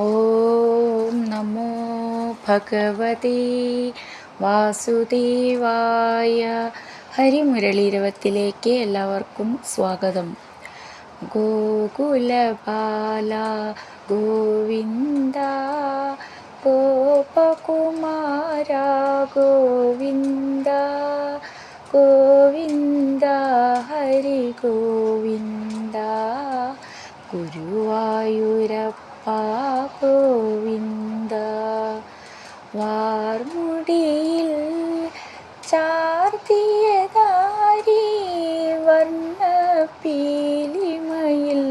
ഓം നമോ ഭഗവതേ വാസുദേവായ. ഹരിമുരളീരവത്തിലേക്ക് എല്ലാവർക്കും സ്വാഗതം. ഗോകുലബാല ഗോവിന്ദ, ഗോപകുമാര ഗോവിന്ദ, ഗോവിന്ദ ഹരി ഗോവിന്ദ, ഗുരുവായൂരപ്പ ഗോവിന്ദ. വാർമുടിയിൽ ചാർത്തിയതാരി വർണ്ണ പീലിമയിൽ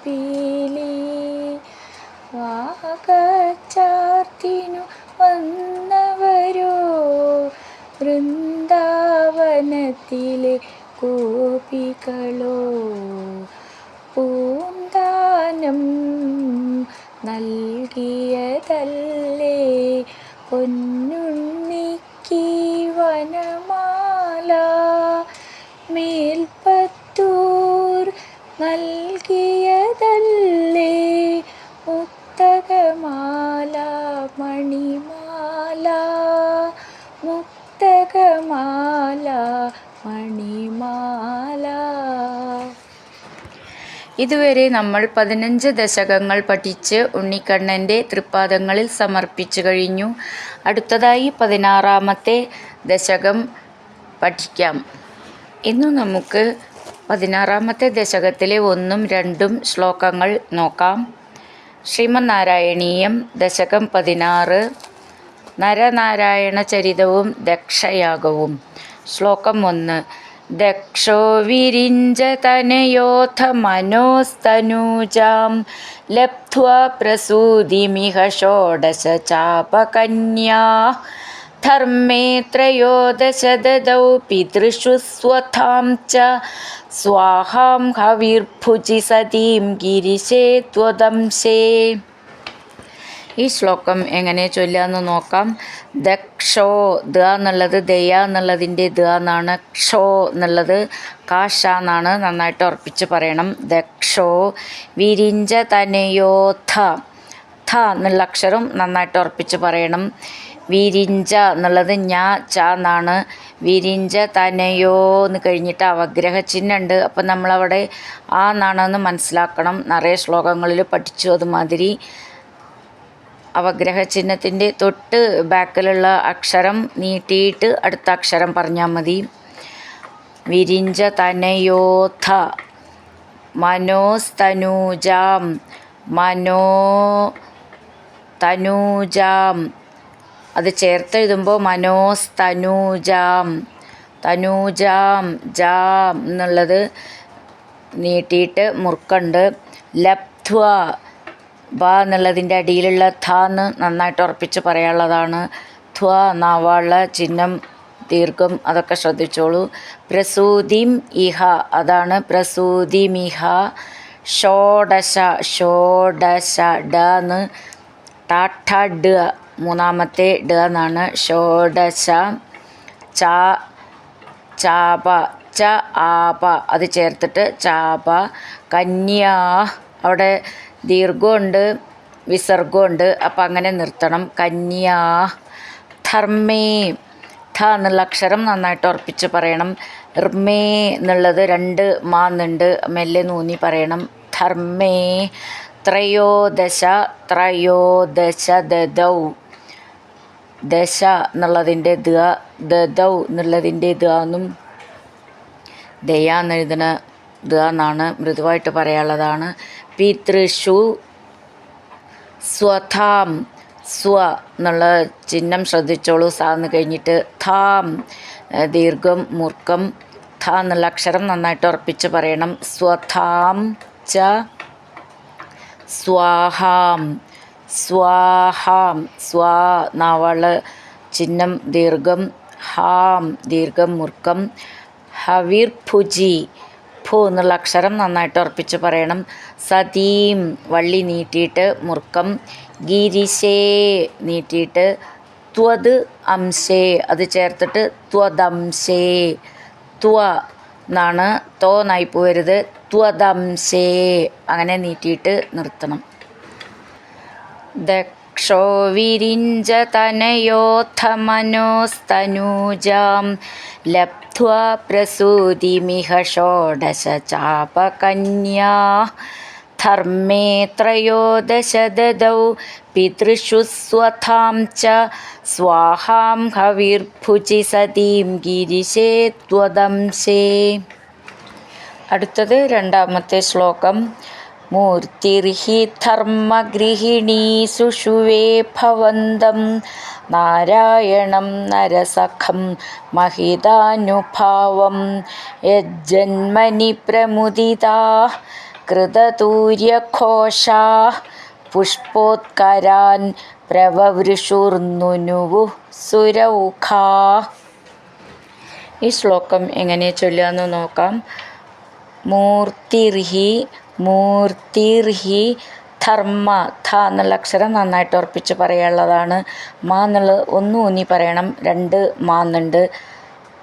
പീലി, വാകച്ചാർത്തിനു വന്നവരോ വൃന്ദാവനത്തിലെ ഗോപികളോ. പൂന്താനം നൽകിയതല്ലേ പൊന്നുണ്ണിക്ക് വനമാല, മേൽപ്പത്തൂർ നൽകിയതല്ലേ മുക്തകമാല മണിമാല, മുക്തകമാല മണിമാല. ഇതുവരെ നമ്മൾ 15 ദശകങ്ങൾ പഠിച്ച് ഉണ്ണിക്കണ്ണൻ്റെ തൃപ്പാദങ്ങളിൽ സമർപ്പിച്ചു കഴിഞ്ഞു. അടുത്തതായി 16ാമത്തെ ദശകം പഠിക്കാം. ഇന്നു നമുക്ക് 16ാമത്തെ ദശകത്തിലെ 1ഉം 2ഉം ശ്ലോകങ്ങൾ നോക്കാം. ശ്രീമന്നാരായണീയം ദശകം 16, നരനാരായണ ചരിതവും ദക്ഷയാഗവും. ശ്ലോകം 1. ദക്ഷോ വിരിഞ്ചതനയോഥ മനോസ്തനൂജാം ലബ്ധ്വാ പ്രസൂതിമിഹ ഷോഡശ ചാപകന്യാ, ധർമ്മേ ത്രയോദശ ദദൗ പിതൃഷു സ്വധാം ച സ്വാഹാം ഹവിർഭുജി സതീം ഗിരിശേ ത്വദംശേ. ഈ ശ്ലോകം എങ്ങനെ ചൊല്ലാന്ന് നോക്കാം. ദക്ഷോ, ദ എന്നുള്ളത് ദയ എന്നുള്ളതിൻ്റെ ദ എന്നാണ്. ക്ഷോ എന്നുള്ളത് കാഷ എന്നാണ്. നന്നായിട്ട് ഉറപ്പിച്ച് പറയണം. ദക്ഷോ വിരിഞ്ച തനയോഥ, ഥ എന്നുള്ള അക്ഷരം നന്നായിട്ട് ഉറപ്പിച്ച് പറയണം. വിരിഞ്ച എന്നുള്ളത് ഞാ ച എന്നാണ്. വിരിഞ്ച തനയോ എന്ന് കഴിഞ്ഞിട്ട് അവഗ്രഹ ചിഹ്നമുണ്ട്. അപ്പം നമ്മളവിടെ ആ എന്നാണെന്ന് മനസ്സിലാക്കണം. നിറയെ ശ്ലോകങ്ങളിൽ പഠിച്ചു അതുമാതിരി. അവഗ്രഹ ചിഹ്നത്തിൻ്റെ തൊട്ട് ബാക്കിലുള്ള അക്ഷരം നീട്ടിയിട്ട് അടുത്ത അക്ഷരം പറഞ്ഞാൽ മതി. വിരിഞ്ച തനയോഥ മനോസ്തനൂജാം, മനോ തനൂജാം അത് ചേർത്തെഴുതുമ്പോൾ മനോസ്തനൂജാം, തനൂജാം ജാം എന്നുള്ളത് നീട്ടിയിട്ട് മുറുക്കുണ്ട്. ലബ്ധ്വ, ബ എന്നുള്ളതിൻ്റെ അടിയിലുള്ള ഥ എന്ന് നന്നായിട്ട് ഉറപ്പിച്ച് പറയാനുള്ളതാണ്. ധ്വ നാവാള ചിഹ്നം ദീർഘം അതൊക്കെ ശ്രദ്ധിച്ചോളൂ. പ്രസൂതിം ഇഹ, അതാണ് പ്രസൂതിമിഹ. ഷോഡശ, ഷോഡശ ഡ എന്ന് ടാഠ ഡ, മൂന്നാമത്തെ ഡ എന്നാണ്. ഷോഡശ ച ചാപ, ച ആപ അത് ചേർത്തിട്ട് ചാപ. കന്യാ, അവിടെ ദീർഘമുണ്ട് വിസർഗമുണ്ട്, അപ്പം അങ്ങനെ നിർത്തണം. കന്യാ. ധർമ്മേ, ധ എന്നുള്ള അക്ഷരം നന്നായിട്ട് ഉറപ്പിച്ച് പറയണം. ർമ്മേ എന്നുള്ളത് 2 മാന്നുണ്ട്, മെല്ലെ നൂന്നി പറയണം. ധർമ്മേ. ത്രയോദശ, ത്രയോദശ ദദൗ, ദശ എന്നുള്ളതിൻ്റെ ദ, ദദൗ എന്നുള്ളതിൻ്റെ ദ എന്നും ദയ എന്നെഴുതുന്ന ദ എന്നാണ്. മൃദുവായിട്ട് പറയാനുള്ളതാണ്. പിതൃഷു സ്വധാം, സ്വ എന്നുള്ള ചിഹ്നം ശ്രദ്ധിച്ചോളൂ. സാന്ന് കഴിഞ്ഞിട്ട് ധാം ദീർഘം മൂർക്കം. ധ എന്നുള്ള അക്ഷരം നന്നായിട്ട് ഉറപ്പിച്ച് പറയണം. സ്വധാം ച സ്വാഹാം, സ്വാഹാം സ്വാ നാവള് ചിഹ്നം ദീർഘം. ഹാം ദീർഘം മൂർക്കം. ഹവിർഭുജി, ഭൂ എന്നുള്ള അക്ഷരം നന്നായിട്ട് ഉറപ്പിച്ച് പറയണം. സതീം വള്ളി നീട്ടിയിട്ട് മുറുക്കം. ഗിരിശേ നീട്ടിയിട്ട് ത്വത് അംശേ അത് ചേർത്തിട്ട് ത്വദംശേ. ത്വ എന്നാണ്, തോ നായി പോകരുത്. ത്വദംശേ അങ്ങനെ നീട്ടിയിട്ട് നിർത്തണം. ദക്ഷോ വിരിഞ്ചതനയോऽथ മനോസ്തനൂജാം ലബ്ധ്വാ പ്രസൂതിമിഹ ഷോഡശ ചാപകന്യാ ധർമ്മേ ത്രയോദശ ദദൗ പിതൃഷു സ്വധാം ച സ്വാഹാം ഹവിർഭുജി സതീം ഗിരിശേ ത്വദംശേ. അടുത്തത് രണ്ടാമത്തെ ശ്ലോകം. മൂർത്തിർഹി ധർമ്മഗൃഹിണീ സുഷുവേ ഭവന്തം നാരായണം നരസഖം മഹിതാനുഭാവം യജ്ജന്മനി പ്രമുദിതാ കൃതതൂര്യഘോഷാ പുഷ്പോത്കരാൻ പ്രവവൃഷുർനുനുവു സുരൗഖാ. ഈ ശ്ലോകം എങ്ങനെ ചൊല്ലുകയെന്ന് നോക്കാം. മൂർത്തിർഹി ധർമ്മ. ധ എന്നുള്ള അക്ഷരം നന്നായിട്ട് ഉറപ്പിച്ച് പറയാനുള്ളതാണ്. മാ എന്നുള്ളത് ഒന്ന് ഊന്നി പറയണം. രണ്ട് മാന്നുണ്ട്.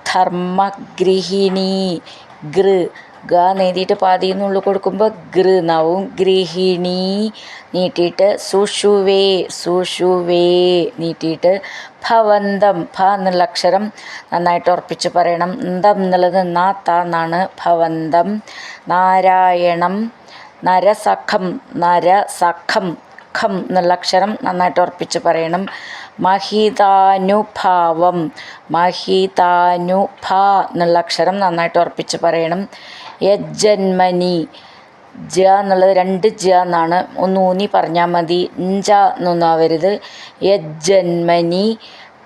ധർമ്മഗൃഹിണി. ഗൃ ഗ നീട്ടിയിട്ട് പാതിന്നുള്ളിൽ കൊടുക്കുമ്പോൾ ഗൃ എന്നാവും. ഗൃഹിണി നീട്ടിയിട്ട് സുഷുവേ നീട്ടിയിട്ട് ഭവന്തം. ഭ എന്നുള്ള അക്ഷരം നന്നായിട്ട് ഉറപ്പിച്ച് പറയണം. ദം എന്നുള്ളത് നാത്ത എന്നാണ്. ഭവന്തം. നാരായണം. നരസഖം ഖം എന്നുള്ള അക്ഷരം നന്നായിട്ട് ഉറപ്പിച്ച് പറയണം. മഹിതാനുഭാവം എന്നുള്ള അക്ഷരം നന്നായിട്ട് ഉറപ്പിച്ച് പറയണം. യജ്ജന്മനി. ജ എന്നുള്ളത് രണ്ട് ജ എന്നാണ്. ഒന്ന് ഊന്നി പറഞ്ഞാൽ മതി. ഞ്ച എന്നൊന്നും ആവരുത്. യജ്ജന്മനി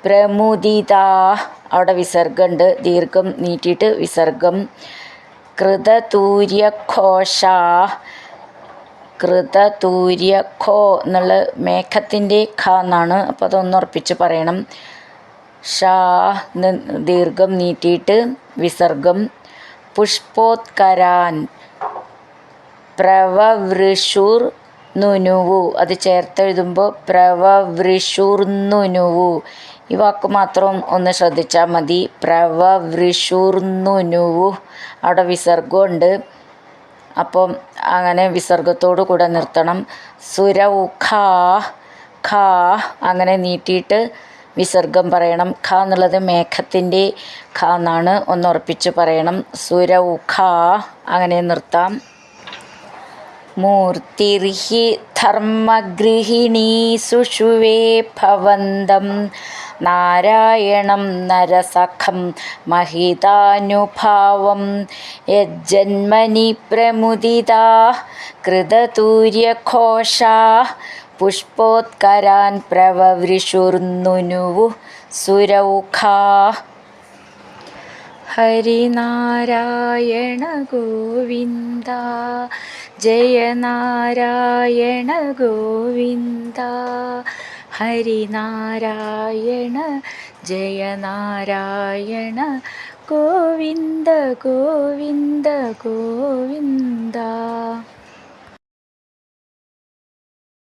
പ്രമുദിതാ. അവിടെ വിസർഗമുണ്ട്. ദീർഘം നീട്ടിയിട്ട് വിസർഗം. കൃതതൂര്യഘോഷാ. ഖോ എന്നുള്ള മേഘത്തിൻ്റെ ഖ എന്നാണ്. അപ്പോൾ അതൊന്ന് ഉറപ്പിച്ച് പറയണം. ഷാ ദീർഘം നീട്ടിയിട്ട് വിസർഗം. പുഷ്പോത്കരാൻ പ്രവവൃഷുർ നുനുവു. അത് ചേർത്തെഴുതുമ്പോൾ പ്രവവൃഷുർനുനുവു. ഈ വാക്ക് മാത്രം ഒന്ന് ശ്രദ്ധിച്ചാൽ മതി. പ്രവവൃഷുർനുനുവു. അവിടെ വിസർഗമുണ്ട്. അപ്പം അങ്ങനെ വിസർഗത്തോടു കൂടെ നിർത്തണം. സുരൗഖാ. ഖാ അങ്ങനെ നീട്ടിയിട്ട് വിസർഗം പറയണം. ഖ എന്നുള്ളത് മേഘത്തിൻ്റെ ഖ എന്നാണ്. ഒന്ന് ഉറപ്പിച്ച് പറയണം. സുരൗഖാ അങ്ങനെ നിർത്താം. മൂർത്തിർഹി ധർമ്മഗൃഹിണീ സുഷുവേ ഭവന്തം നാരായണം നരസഖം മഹിതാനുഭാവം യജ്ജന്മനി പ്രമുദിതാ കൃതതൂര്യഘോഷാ പുഷ്പോത്കരാൻ പ്രവവൃഷുർനുനുവു സുരൗഖാ. ഹരിനാരായണ ഗോവിന്ദ ജയ നാരായണ ഗോവിന്ദ. ഹരിനാരായണ ജയ നാരായണ ഗോവിന്ദ ഗോവിന്ദ ഗോവിന്ദ.